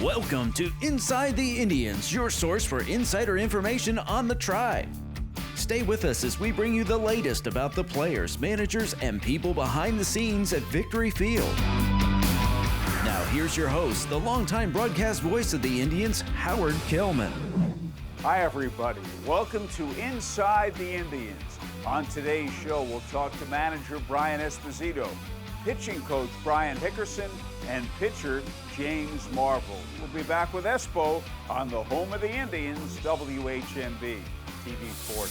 Welcome to Inside the Indians, your source for insider information on the Tribe. Stay with us as we bring you the latest about the players, managers, and people behind the scenes at Victory Field. Now here's your host, the longtime broadcast voice of the Indians, Howard Kellman. Hi everybody, welcome to Inside the Indians. On today's show, we'll talk to manager Brian Esposito, pitching coach Brian Hickerson, and pitcher James Marvel. We'll be back with Espo on the home of the Indians, WHMB TV 40.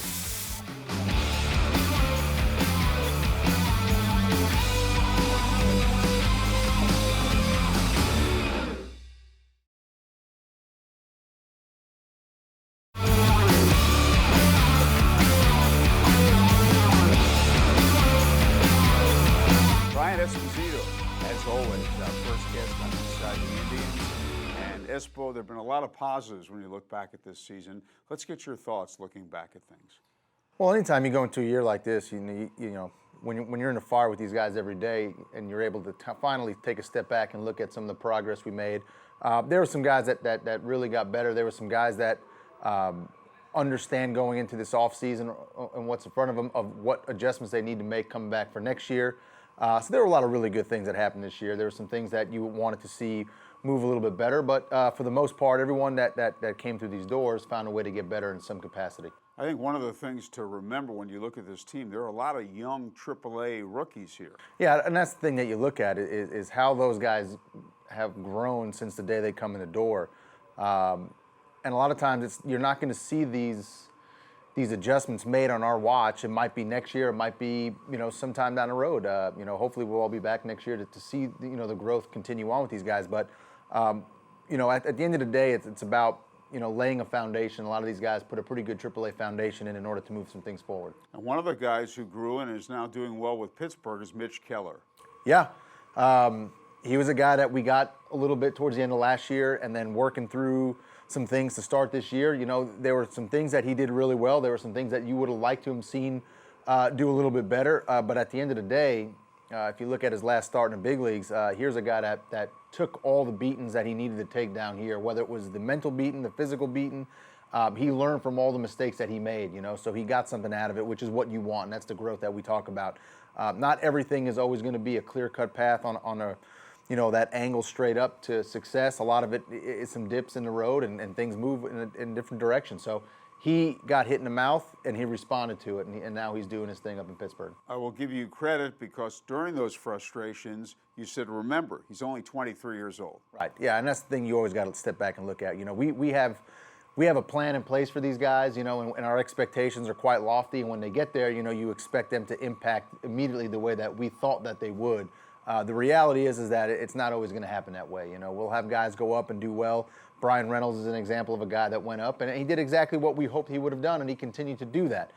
Brian Esposito, as always, our first guest on Inside the Indians. And Espo, there have been a lot of positives when you look back at this season. Let's get your thoughts looking back at things. Well, anytime you go into a year like this, you know, when you're in the fire with these guys every day and you're able to finally take a step back and look at some of the progress we made, there were some guys that really got better. There were some guys that understand going into this offseason and what's in front of them, of what adjustments they need to make coming back for next year. So there were a lot of really good things that happened this year. There were some things that you wanted to see move a little bit better, but for the most part, everyone that came through these doors found a way to get better in some capacity. I think one of the things to remember when you look at this team, there are a lot of young AAA rookies here. Yeah, and that's the thing that you look at is how those guys have grown since the day they come in the door. And a lot of times you're not going to see these adjustments made on our watch. It might be next year. It might be, sometime down the road. Hopefully we'll all be back next year to see, the growth continue on with these guys. But, at the end of the day, it's about, laying a foundation. A lot of these guys put a pretty good AAA foundation in order to move some things forward. And one of the guys who grew and is now doing well with Pittsburgh is Mitch Keller. Yeah. He was a guy that we got a little bit towards the end of last year and then working through some things to start this year. There were some things that he did really well. There were some things that you would have liked to have seen do a little bit better. But at the end of the day, if you look at his last start in the big leagues, here's a guy that took all the beatings that he needed to take down here, whether it was the mental beating, the physical beating. He learned from all the mistakes that he made, so he got something out of it, which is what you want, and that's the growth that we talk about. Not everything is always going to be a clear-cut path on a that angle straight up to success. A lot of it is some dips in the road and things move in different directions. So he got hit in the mouth and he responded to it, and now he's doing his thing up in Pittsburgh. I will give you credit because during those frustrations, you said, remember, he's only 23 years old. Right, yeah, and that's the thing you always got to step back and look at. We have a plan in place for these guys, and our expectations are quite lofty. And when they get there, you expect them to impact immediately the way that we thought that they would. The reality is that it's not always going to happen that way. We'll have guys go up and do well. Brian Reynolds is an example of a guy that went up, and he did exactly what we hoped he would have done, and he continued to do that.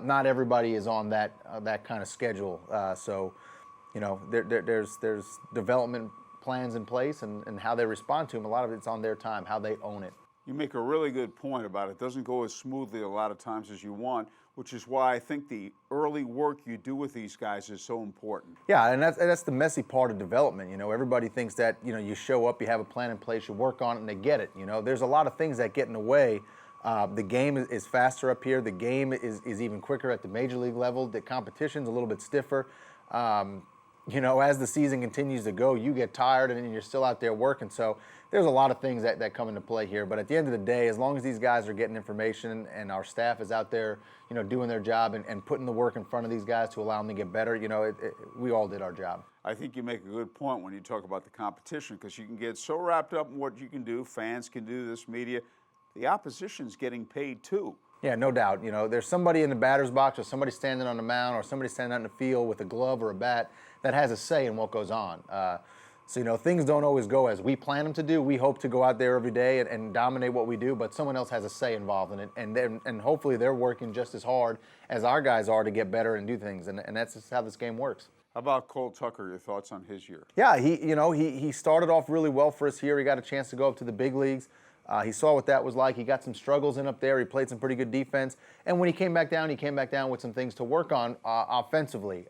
Not everybody is on that kind of schedule. There's development plans in place, and how they respond to them. A lot of it's on their time, how they own it. You make a really good point about it doesn't go as smoothly a lot of times as you want, which is why I think the early work you do with these guys is so important. Yeah, and that's the messy part of development. Everybody thinks that, you show up, you have a plan in place, you work on it, and they get it. There's a lot of things that get in the way. The game is faster up here. The game is even quicker at the major league level. The competition's a little bit stiffer. As the season continues to go, you get tired and you're still out there working. So there's a lot of things that come into play here. But at the end of the day, as long as these guys are getting information and our staff is out there, doing their job and putting the work in front of these guys to allow them to get better, we all did our job. I think you make a good point when you talk about the competition, because you can get so wrapped up in what you can do, fans can do this, media. The opposition's getting paid too. Yeah, no doubt. There's somebody in the batter's box or somebody standing on the mound or somebody standing out in the field with a glove or a bat that has a say in what goes on. So, things don't always go as we plan them to do. We hope to go out there every day and dominate what we do, but someone else has a say involved in it. And hopefully they're working just as hard as our guys are to get better and do things. And that's just how this game works. How about Cole Tucker? Your thoughts on his year? Yeah, he started off really well for us here. He got a chance to go up to the big leagues. He saw what that was like. He got some struggles in up there. He played some pretty good defense. And when he came back down with some things to work on offensively.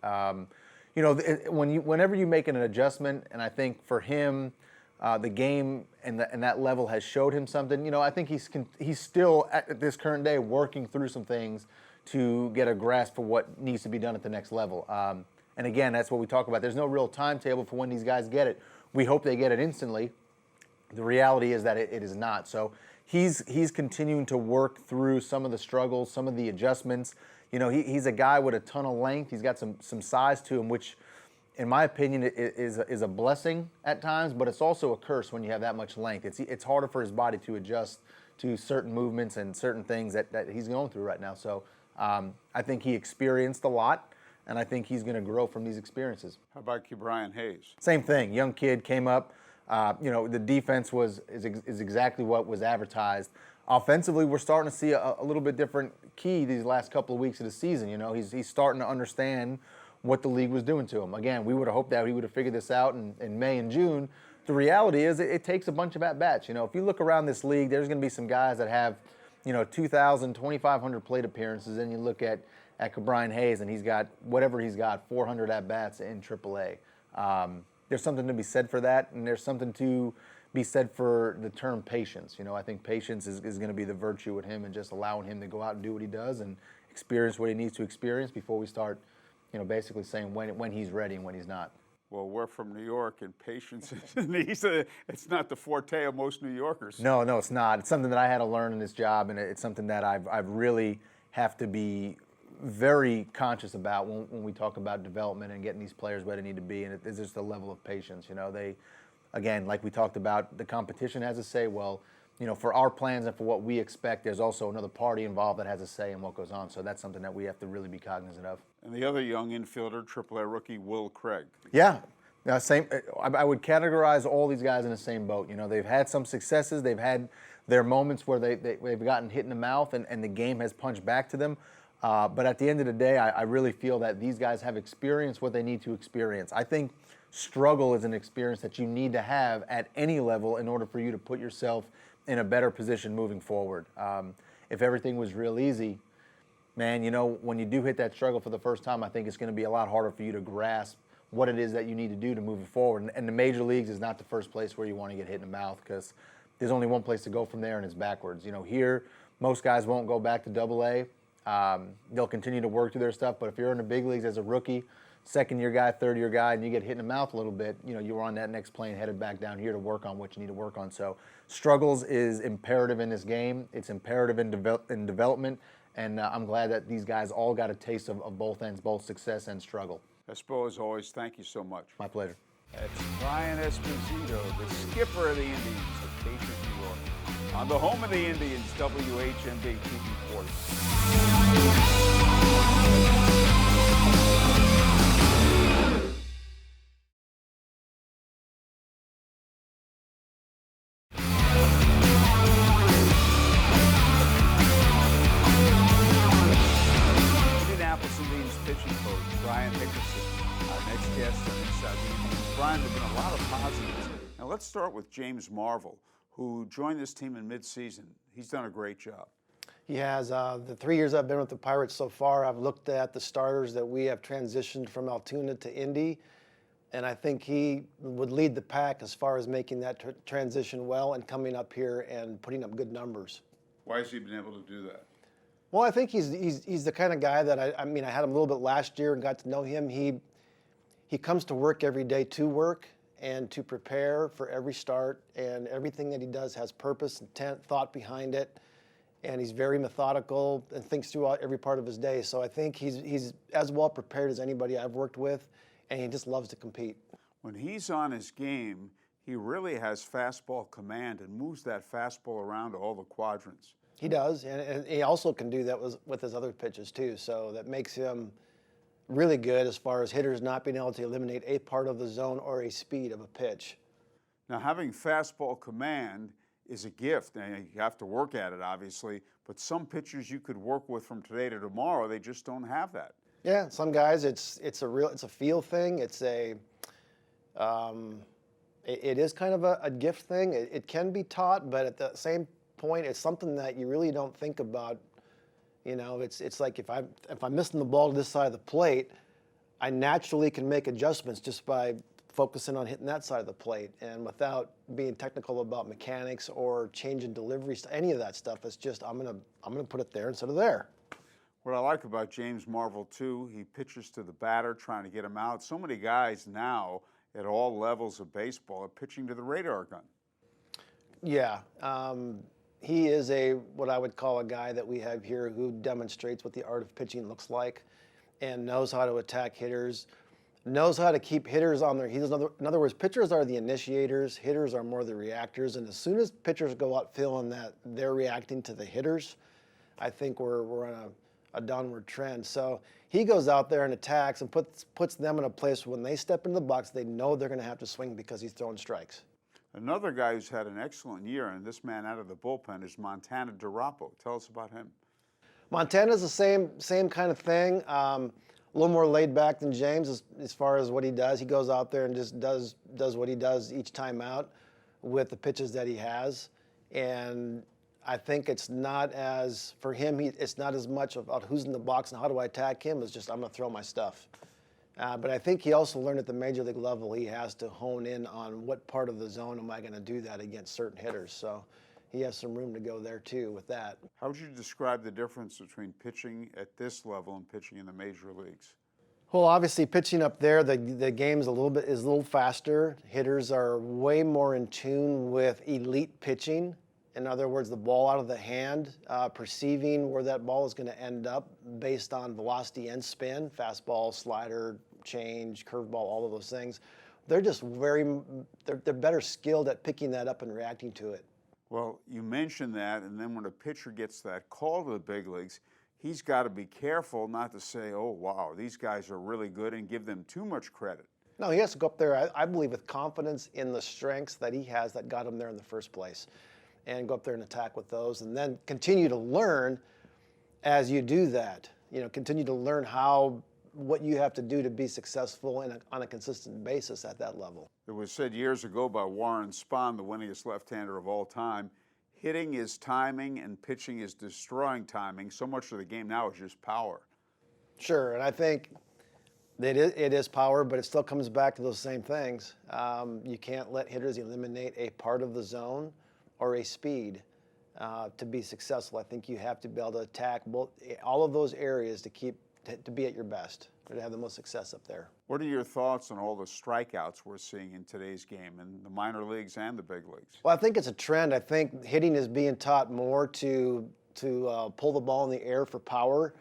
Whenever you make an adjustment, and I think for him, the game and that level has showed him something. I think he's still at this current day working through some things to get a grasp for what needs to be done at the next level. And again, that's what we talk about. There's no real timetable for when these guys get it. We hope they get it instantly. The reality is that it is not. So he's continuing to work through some of the struggles, some of the adjustments. He's a guy with a ton of length. He's got some size to him, which, in my opinion, is a blessing at times, but it's also a curse when you have that much length. It's harder for his body to adjust to certain movements and certain things that he's going through right now. So I think he experienced a lot, and I think he's going to grow from these experiences. How about Brian Hayes? Same thing. Young kid came up. The defense is exactly what was advertised. Offensively, we're starting to see a little bit different key these last couple of weeks of the season. He's starting to understand what the league was doing to him. Again, we would have hoped that he would have figured this out in May and June. The reality is it takes a bunch of at-bats. If you look around this league, there's going to be some guys that have, 2,000, 2,500 plate appearances, and you look at Brian Hayes, and he's got 400 at-bats in AAA. There's something to be said for that, and there's something to be said for the term patience. I think patience is going to be the virtue with him, and just allowing him to go out and do what he does and experience what he needs to experience before we start basically saying when he's ready and when he's not. Well, we're from New York, and patience it's not the forte of most New Yorkers. No, it's not. It's something that I had to learn in this job, and it's something that I've really have to be very conscious about when we talk about development and getting these players where they need to be, and it's just a level of patience. They, again, like we talked about, the competition has a say. Well, for our plans and for what we expect, there's also another party involved that has a say in what goes on. So that's something that we have to really be cognizant of. And the other young infielder, AAA rookie Will Craig. Yeah, same. I would categorize all these guys in the same boat. They've had some successes. They've had their moments where they've gotten hit in the mouth and the game has punched back to them. But at the end of the day, I really feel that these guys have experienced what they need to experience. I think struggle is an experience that you need to have at any level in order for you to put yourself in a better position moving forward. If everything was real easy, man, when you do hit that struggle for the first time, I think it's going to be a lot harder for you to grasp what it is that you need to do to move forward. And the major leagues is not the first place where you want to get hit in the mouth, because there's only one place to go from there, and it's backwards. Here, most guys won't go back to AA. They'll continue to work through their stuff, but if you're in the big leagues as a rookie, second-year guy, third-year guy, and you get hit in the mouth a little bit, you're on that next plane headed back down here to work on what you need to work on. So struggles is imperative in this game. It's imperative in development, and I'm glad that these guys all got a taste of both ends, both success and struggle. Espo, as always, thank you so much. My pleasure. That's Brian Esposito, the skipper of the Indians of Patriot, New York, on the home of the Indians, WHMB TV 40. Pitching coach Brian Hickerson, our next guest on Inside the Indians. Brian, there have been a lot of positives. Now let's start with James Marvel, who joined this team in mid-season. He's done a great job. He has. The 3 years I've been with the Pirates so far, I've looked at the starters that we have transitioned from Altoona to Indy, and I think he would lead the pack as far as making that transition well and coming up here and putting up good numbers. Why has he been able to do that? Well, I think he's the kind of guy that I had him a little bit last year and got to know him. He comes to work every day to work and to prepare for every start, and everything that he does has purpose, intent, thought behind it, and he's very methodical and thinks through every part of his day. So I think he's as well prepared as anybody I've worked with, and he just loves to compete. When he's on his game, he really has fastball command and moves that fastball around all the quadrants. He does, and he also can do that with his other pitches too, so that makes him really good as far as hitters not being able to eliminate a part of the zone or a speed of a pitch. Now, having fastball command is a gift. Now, you have to work at it, obviously, but some pitchers you could work with from today to tomorrow, they just don't have that. Yeah, some guys it's a feel thing. It is kind of a gift thing. It can be taught, but at the same point, it's something that you really don't think about. It's like if I'm missing the ball to this side of the plate, I naturally can make adjustments just by focusing on hitting that side of the plate. And without being technical about mechanics or changing deliveries, any of that stuff, it's just I'm gonna put it there instead of there. What I like about James Marvel, too, he pitches to the batter, trying to get him out. So many guys now at all levels of baseball are pitching to the radar gun. Yeah, he is what I would call a guy that we have here who demonstrates what the art of pitching looks like and knows how to attack hitters, knows how to keep hitters on their heels. In other words, pitchers are the initiators, hitters are more the reactors, and as soon as pitchers go out feeling that they're reacting to the hitters, I think we're on a downward trend. So he goes out there and attacks and puts them in a place where when they step into the box, they know they're going to have to swing because he's throwing strikes. Another guy who's had an excellent year, and this man out of the bullpen, is Montana DiRappo. Tell us about him. Montana's the same kind of thing. A little more laid back than James as far as what he does. He goes out there and just does what he does each time out with the pitches that he has. And I think it's not as, for him, it's not as much about who's in the box and how do I attack him as just I'm going to throw my stuff. But I think he also learned at the major league level he has to hone in on what part of the zone am I going to do that against certain hitters. So he has some room to go there too with that. How would you describe the difference between pitching at this level and pitching in the major leagues? Well, obviously pitching up there, the game's a little faster. Hitters are way more in tune with elite pitching. In other words, the ball out of the hand, perceiving where that ball is going to end up based on velocity and spin, fastball, slider, change, curveball, all of those things. They're just they're better skilled at picking that up and reacting to it. Well, you mentioned that, and then when a pitcher gets that call to the big leagues, he's got to be careful not to say, oh, wow, these guys are really good, and give them too much credit. No, he has to go up there, I believe, with confidence in the strengths that he has that got him there in the first place, and go up there and attack with those, and then continue to learn as you do that. You know, continue to learn what you have to do to be successful on a consistent basis at that level. It was said years ago by Warren Spahn, the winningest left-hander of all time, hitting is timing and pitching is destroying timing. So much of the game now is just power. Sure, and I think that it is power, but it still comes back to those same things. You can't let hitters eliminate a part of the zone or a speed to be successful. I think you have to be able to attack all of those areas to be at your best, or to have the most success up there. What are your thoughts on all the strikeouts we're seeing in today's game in the minor leagues and the big leagues? Well, I think it's a trend. I think hitting is being taught more to pull the ball in the air for power.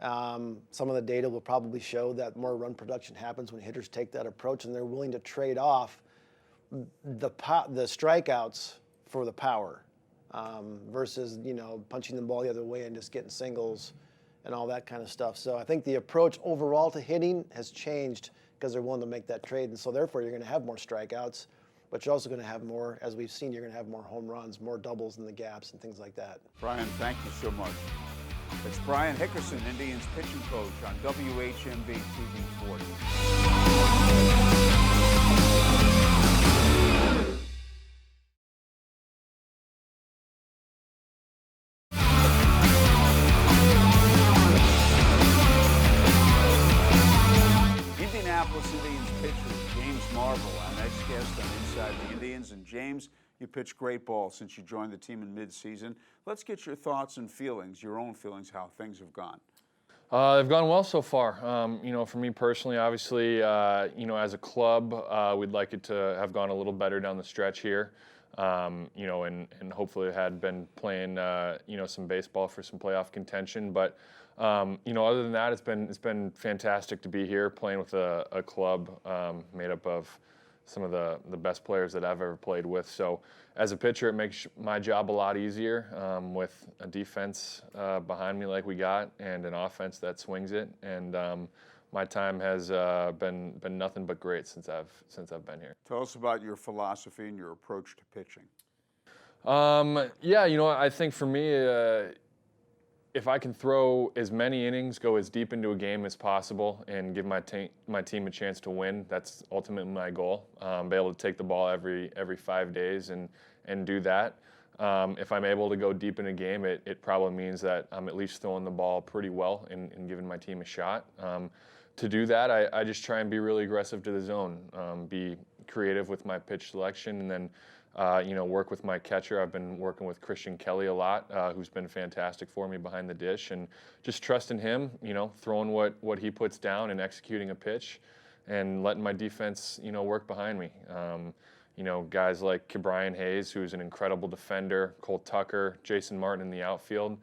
Some of the data will probably show that more run production happens when hitters take that approach, and they're willing to trade off the strikeouts for the power versus, punching the ball the other way and just getting singles and all that kind of stuff. So I think the approach overall to hitting has changed because they're willing to make that trade. And so therefore you're going to have more strikeouts, but you're also going to have more, as we've seen, you're going to have more home runs, more doubles in the gaps and things like that. Brian, thank you so much. It's Brian Hickerson, Indians pitching coach on WHMB TV 40. Indians pitcher James Marvel, our next guest on Inside the Indians. And James, you pitched great ball since you joined the team in mid-season. Let's get your thoughts and feelings, your own feelings, how things have gone. They've gone well so far. For me personally, obviously, as a club, we'd like it to have gone a little better down the stretch here. And hopefully had been playing, some baseball for some playoff contention. But, other than that, it's been fantastic to be here playing with a club made up of some of the best players that I've ever played with. So as a pitcher, it makes my job a lot easier with a defense behind me like we got and an offense that swings it. And my time has been nothing but great since I've been here. Tell us about your philosophy and your approach to pitching. I think for me, if I can throw as many innings, go as deep into a game as possible, and give my team a chance to win, that's ultimately my goal. Be able to take the ball every 5 days and do that. If I'm able to go deep in a game, it probably means that I'm at least throwing the ball pretty well and giving my team a shot. to do that, I just try and be really aggressive to the zone, be creative with my pitch selection, and then work with my catcher. I've been working with Christian Kelly a lot, who's been fantastic for me behind the dish, and just trusting him, throwing what he puts down and executing a pitch, and letting my defense, work behind me. Guys like Brian Hayes, who's an incredible defender, Cole Tucker, Jason Martin in the outfield.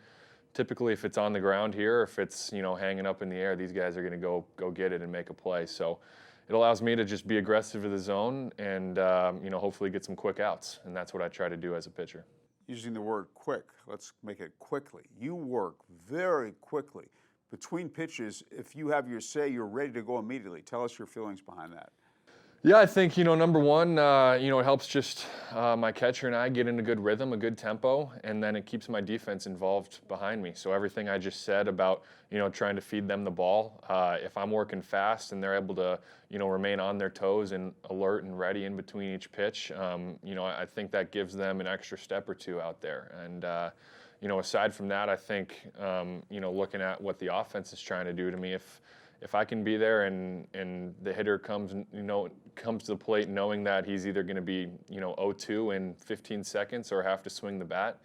Typically, if it's on the ground here, or if it's hanging up in the air, these guys are going to go get it and make a play. So it allows me to just be aggressive in the zone and hopefully get some quick outs, and that's what I try to do as a pitcher. Using the word quick, let's make it quickly. You work very quickly. Between pitches, if you have your say, you're ready to go immediately. Tell us your feelings behind that. Yeah, I think, number one, it helps just my catcher and I get in a good rhythm, a good tempo, and then it keeps my defense involved behind me. So everything I just said about, trying to feed them the ball, if I'm working fast and they're able to, remain on their toes and alert and ready in between each pitch, I think that gives them an extra step or two out there. And, aside from that, I think, looking at what the offense is trying to do to me, if I can be there and the hitter comes to the plate knowing that he's either going to be 0-2 in 15 seconds or have to swing the bat,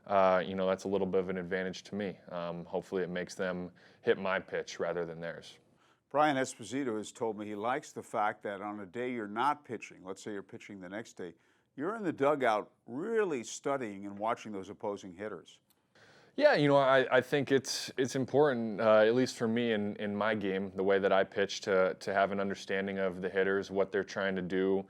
that's a little bit of an advantage to me. Hopefully it makes them hit my pitch rather than theirs. Brian Esposito has told me he likes the fact that on a day you're not pitching, let's say you're pitching the next day, you're in the dugout really studying and watching those opposing hitters. Yeah, I think it's important, at least for me in my game, the way that I pitch, to have an understanding of the hitters, what they're trying to do,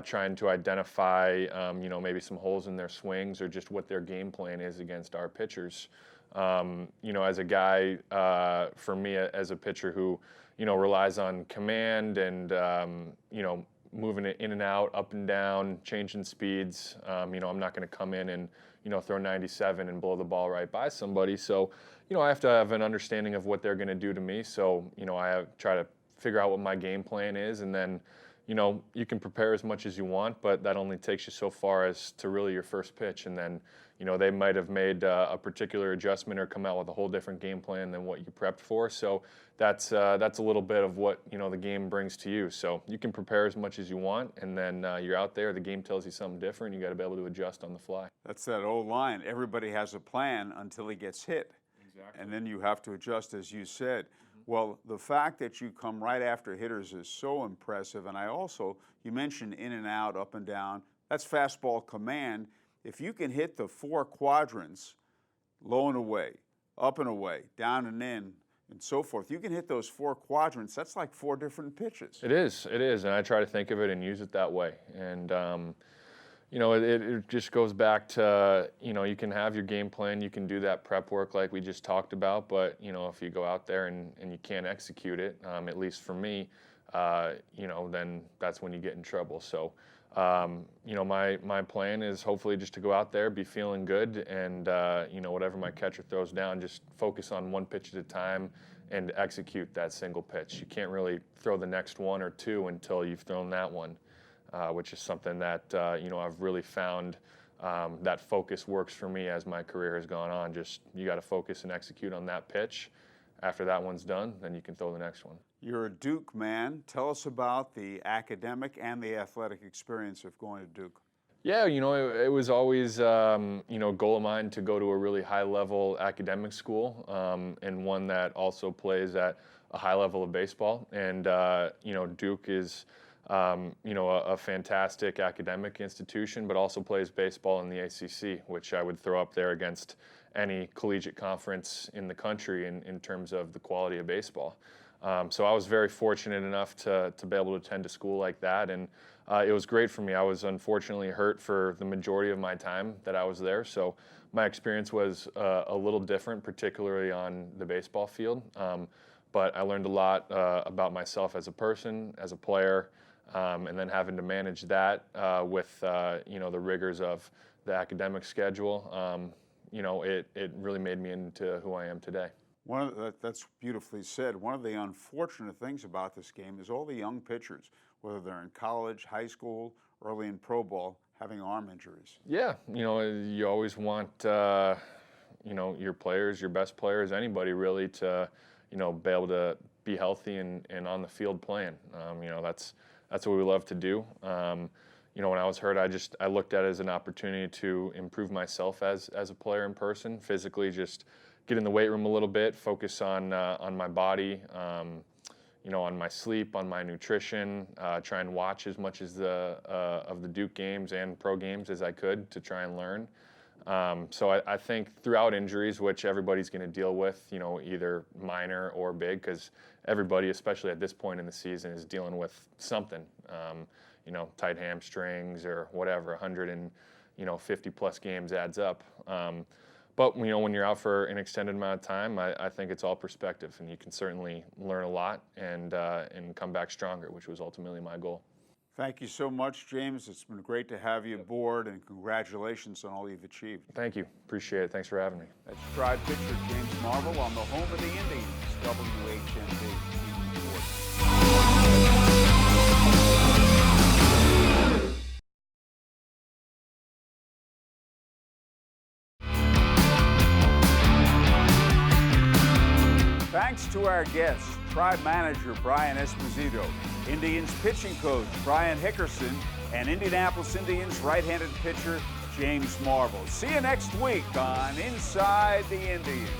trying to identify, maybe some holes in their swings or just what their game plan is against our pitchers. As a guy, for me as a pitcher who, relies on command and, moving it in and out, up and down, changing speeds, I'm not going to come in and throw 97 and blow the ball right by somebody. So, I have to have an understanding of what they're going to do to me. So, I try to figure out what my game plan is, and then, you can prepare as much as you want, but that only takes you so far as to really your first pitch. And then, they might have made a particular adjustment or come out with a whole different game plan than what you prepped for. So that's a little bit of what, the game brings to you. So you can prepare as much as you want, and then you're out there, the game tells you something different, you got to be able to adjust on the fly. That's that old line, everybody has a plan until he gets hit. Exactly. And then you have to adjust, as you said. Well, the fact that you come right after hitters is so impressive. And you mentioned in and out, up and down, that's fastball command. If you can hit the 4 quadrants, low and away, up and away, down and in, and so forth, you can hit those 4 quadrants, that's like 4 different pitches. It is, and I try to think of it and use it that way. And, it just goes back to, you can have your game plan, you can do that prep work like we just talked about, but, if you go out there and you can't execute it, at least for me, then that's when you get in trouble. So, my plan is hopefully just to go out there, be feeling good, and, whatever my catcher throws down, just focus on one pitch at a time and execute that single pitch. You can't really throw the next 1 or 2 until you've thrown that one. Which is something that, I've really found that focus works for me as my career has gone on. Just you got to focus and execute on that pitch. After that one's done, then you can throw the next one. You're a Duke man. Tell us about the academic and the athletic experience of going to Duke. Yeah, it was always, goal of mine to go to a really high-level academic school, and one that also plays at a high level of baseball. And, Duke is a fantastic academic institution, but also plays baseball in the ACC, which I would throw up there against any collegiate conference in the country in terms of the quality of baseball. So I was very fortunate enough to be able to attend a school like that, and it was great for me. I was unfortunately hurt for the majority of my time that I was there, so my experience was a little different, particularly on the baseball field. But I learned a lot about myself as a person, as a player, and then having to manage that with the rigors of the academic schedule, it really made me into who I am today. That's beautifully said. One of the unfortunate things about this game is all the young pitchers, whether they're in college, high school, early in pro ball, having arm injuries. Yeah, you always want your players, your best players, anybody really, to be able to be healthy and on the field playing. You know, that's what we love to do. You know, when I was hurt, I looked at it as an opportunity to improve myself as a player in person, physically, just get in the weight room a little bit, focus on my body, you know, on my sleep, on my nutrition, try and watch as much as of the Duke games and pro games as I could to try and learn. So I think throughout injuries, which everybody's going to deal with, you know, either minor or big, because everybody, especially at this point in the season, is dealing with something. You know, tight hamstrings or whatever. 150 plus games adds up. But you know, when you're out for an extended amount of time, I think it's all perspective, and you can certainly learn a lot and come back stronger, which was ultimately my goal. Thank you so much, James. It's been great to have you aboard, and congratulations on all you've achieved. Thank you. Appreciate it. Thanks for having me. That's Tribe pitcher James Marble on the home of the Indians, WHMP TV 40. Thanks to our guests, Tribe manager Brian Esposito, Indians pitching coach Brian Hickerson, and Indianapolis Indians right-handed pitcher James Marble. See you next week on Inside the Indians.